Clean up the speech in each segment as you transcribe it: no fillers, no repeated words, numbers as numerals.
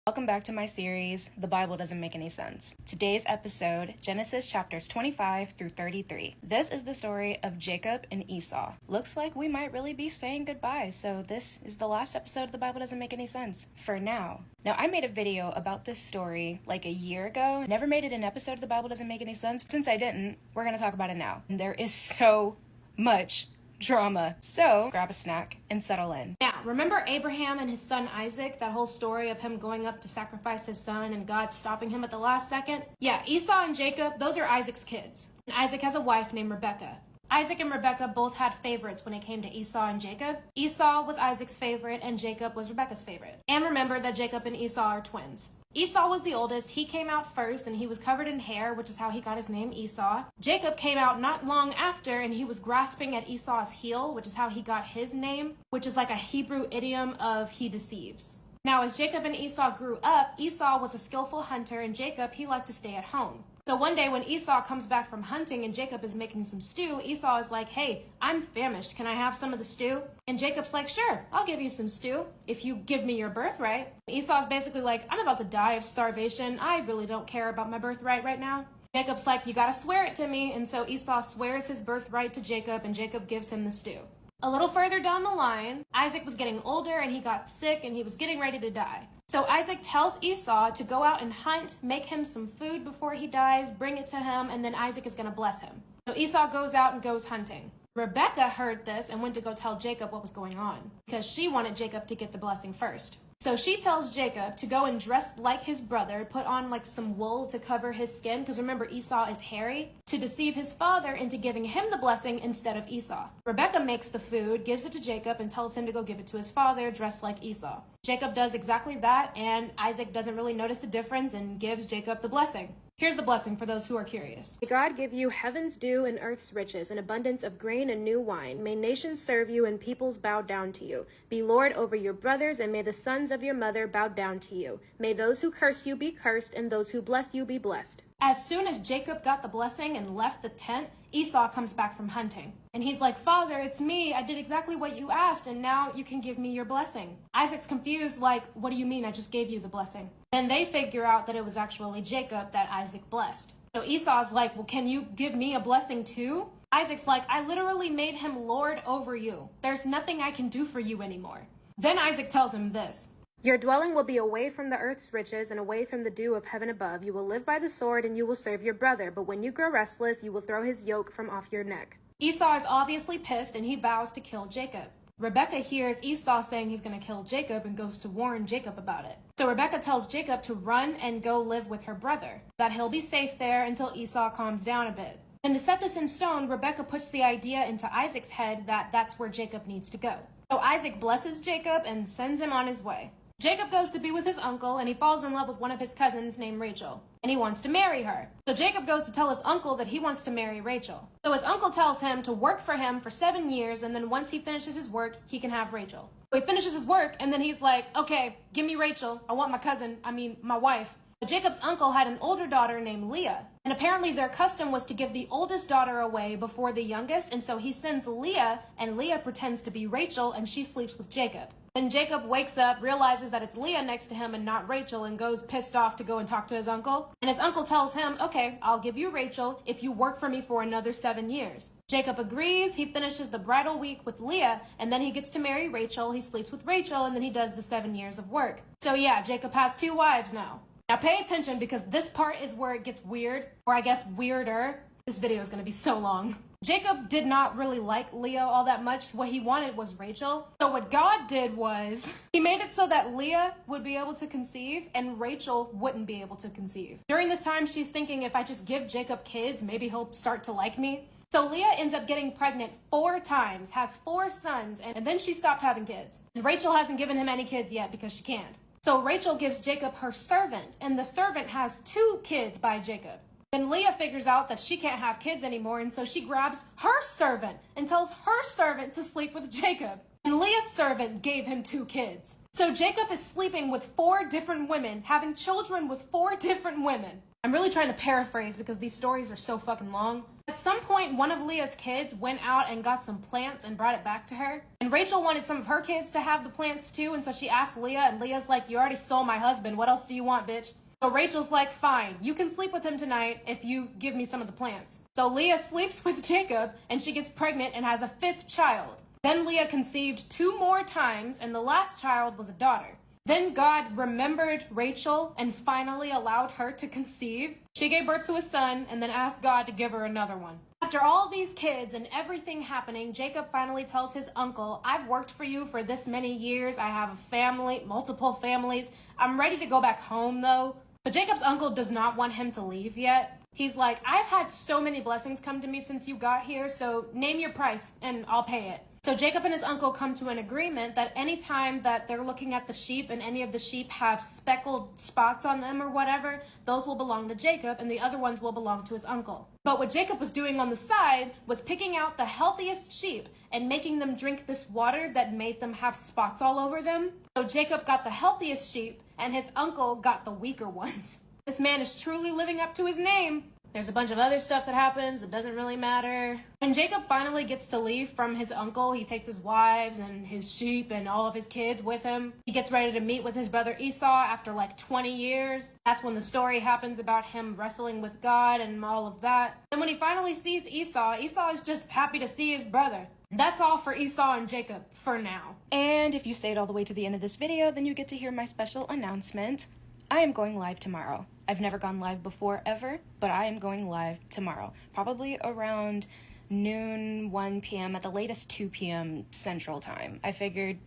Welcome back to my series, The Bible Doesn't Make Any Sense. Today's episode, Genesis chapters 25 through 33. This is the story of Jacob and Esau. Looks like we might really be saying goodbye, so this is the last episode of The Bible Doesn't Make Any Sense, for now. Now, I made a video about this story like a year ago. Never made it an episode of The Bible Doesn't Make Any Sense. Since I didn't, we're going to talk about it now. And there is so much drama. So grab a snack and settle in. Now, remember Abraham and his son Isaac, that whole story of him going up to sacrifice his son and God stopping him at the last second? Yeah, Esau and Jacob, those are Isaac's kids. And Isaac has a wife named Rebekah. Isaac and Rebekah both had favorites when it came to Esau and Jacob. Esau was Isaac's favorite and Jacob was Rebekah's favorite. And remember that Jacob and Esau are twins. Esau was the oldest. He came out first and he was covered in hair, which is how he got his name Esau. Jacob came out not long after and he was grasping at Esau's heel, which is how he got his name, which is like a Hebrew idiom of he deceives. Now, as Jacob and Esau grew up, Esau was a skillful hunter and Jacob, he liked to stay at home. So one day when Esau comes back from hunting and Jacob is making some stew, Esau is like, "Hey, I'm famished. Can I have some of the stew?" And Jacob's like, "Sure, I'll give you some stew if you give me your birthright." Esau's basically like, "I'm about to die of starvation. I really don't care about my birthright right now." Jacob's like, "You gotta swear it to me." And so Esau swears his birthright to Jacob and Jacob gives him the stew. A little further down the line, Isaac was getting older and he got sick and he was getting ready to die. So Isaac tells Esau to go out and hunt, make him some food before he dies, bring it to him, and then Isaac is going to bless him. So Esau goes out and goes hunting. Rebekah heard this and went to go tell Jacob what was going on because she wanted Jacob to get the blessing first. So she tells Jacob to go and dress like his brother, put on like some wool to cover his skin, because remember Esau is hairy, to deceive his father into giving him the blessing instead of Esau. Rebekah makes the food, gives it to Jacob, and tells him to go give it to his father, dressed like Esau. Jacob does exactly that, and Isaac doesn't really notice the difference and gives Jacob the blessing. Here's the blessing for those who are curious. May God give you heaven's dew and earth's riches, an abundance of grain and new wine. May nations serve you and peoples bow down to you. Be Lord over your brothers, and may the sons of your mother bow down to you. May those who curse you be cursed, and those who bless you be blessed. As soon as Jacob got the blessing and left the tent, Esau comes back from hunting. And he's like, "Father, it's me. I did exactly what you asked, and now you can give me your blessing." Isaac's confused, like, "What do you mean? I just gave you the blessing." Then they figure out that it was actually Jacob that Isaac blessed. So Esau's like, "Well, can you give me a blessing too?" Isaac's like, "I literally made him lord over you. There's nothing I can do for you anymore." Then Isaac tells him this. "Your dwelling will be away from the earth's riches and away from the dew of heaven above. You will live by the sword and you will serve your brother. But when you grow restless, you will throw his yoke from off your neck." Esau is obviously pissed and he vows to kill Jacob. Rebekah hears Esau saying he's going to kill Jacob and goes to warn Jacob about it. So Rebekah tells Jacob to run and go live with her brother, that he'll be safe there until Esau calms down a bit. And to set this in stone, Rebekah puts the idea into Isaac's head that that's where Jacob needs to go. So Isaac blesses Jacob and sends him on his way. Jacob goes to be with his uncle and he falls in love with one of his cousins named Rachel. And he wants to marry her. So Jacob goes to tell his uncle that he wants to marry Rachel. So his uncle tells him to work for him for 7 years, and then once he finishes his work, he can have Rachel. So he finishes his work and then he's like, "Okay, give me Rachel. I want my wife." But Jacob's uncle had an older daughter named Leah. And apparently their custom was to give the oldest daughter away before the youngest. And so he sends Leah, and Leah pretends to be Rachel, and she sleeps with Jacob. Then Jacob wakes up, realizes that it's Leah next to him and not Rachel, and goes pissed off to go and talk to his uncle. And his uncle tells him, "Okay, I'll give you Rachel if you work for me for another 7 years. Jacob agrees, he finishes the bridal week with Leah, and then he gets to marry Rachel, he sleeps with Rachel, and then he does the 7 years of work. So yeah, Jacob has 2 wives now. Now pay attention because this part is where it gets weird, or I guess weirder. This video is going to be so long. Jacob did not really like Leah all that much. What he wanted was Rachel. So what God did was he made it so that Leah would be able to conceive and Rachel wouldn't be able to conceive. During this time, she's thinking, if I just give Jacob kids, maybe he'll start to like me. So Leah ends up getting pregnant 4 times, has 4 sons, and then she stopped having kids. And Rachel hasn't given him any kids yet because she can't. So Rachel gives Jacob her servant, and the servant has 2 kids by Jacob. Then Leah figures out that she can't have kids anymore, and so she grabs her servant and tells her servant to sleep with Jacob. And Leah's servant gave him 2 kids. So Jacob is sleeping with 4 different women, having children with 4 different women. I'm really trying to paraphrase because these stories are so fucking long. At some point, one of Leah's kids went out and got some plants and brought it back to her. And Rachel wanted some of her kids to have the plants too, and so she asked Leah, and Leah's like, you already stole my husband, what else do you want, bitch? So Rachel's like, fine, you can sleep with him tonight if you give me some of the plants. So Leah sleeps with Jacob, and she gets pregnant and has a 5th child. Then Leah conceived 2 more times, and the last child was a daughter. Then God remembered Rachel and finally allowed her to conceive. She gave birth to a son and then asked God to give her another one. After all these kids and everything happening, Jacob finally tells his uncle, I've worked for you for this many years. I have a family, multiple families. I'm ready to go back home though. But Jacob's uncle does not want him to leave yet. He's like, I've had so many blessings come to me since you got here, so name your price and I'll pay it. So Jacob and his uncle come to an agreement that any time that they're looking at the sheep and any of the sheep have speckled spots on them or whatever, those will belong to Jacob and the other ones will belong to his uncle. But what Jacob was doing on the side was picking out the healthiest sheep and making them drink this water that made them have spots all over them. So Jacob got the healthiest sheep and his uncle got the weaker ones. This man is truly living up to his name. There's a bunch of other stuff that happens. It doesn't really matter. When Jacob finally gets to leave from his uncle, he takes his wives and his sheep and all of his kids with him. He gets ready to meet with his brother Esau after like 20 years. That's when the story happens about him wrestling with God and all of that. And when he finally sees Esau, Esau is just happy to see his brother. That's all for Esau and Jacob for now. And if you stayed all the way to the end of this video, then you get to hear my special announcement. I am going live tomorrow. I've never gone live before ever, but I am going live tomorrow. Probably around noon, 1 p.m., at the latest 2 p.m. Central Time. I figured,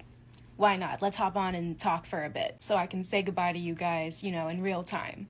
why not? Let's hop on and talk for a bit so I can say goodbye to you guys, in real time.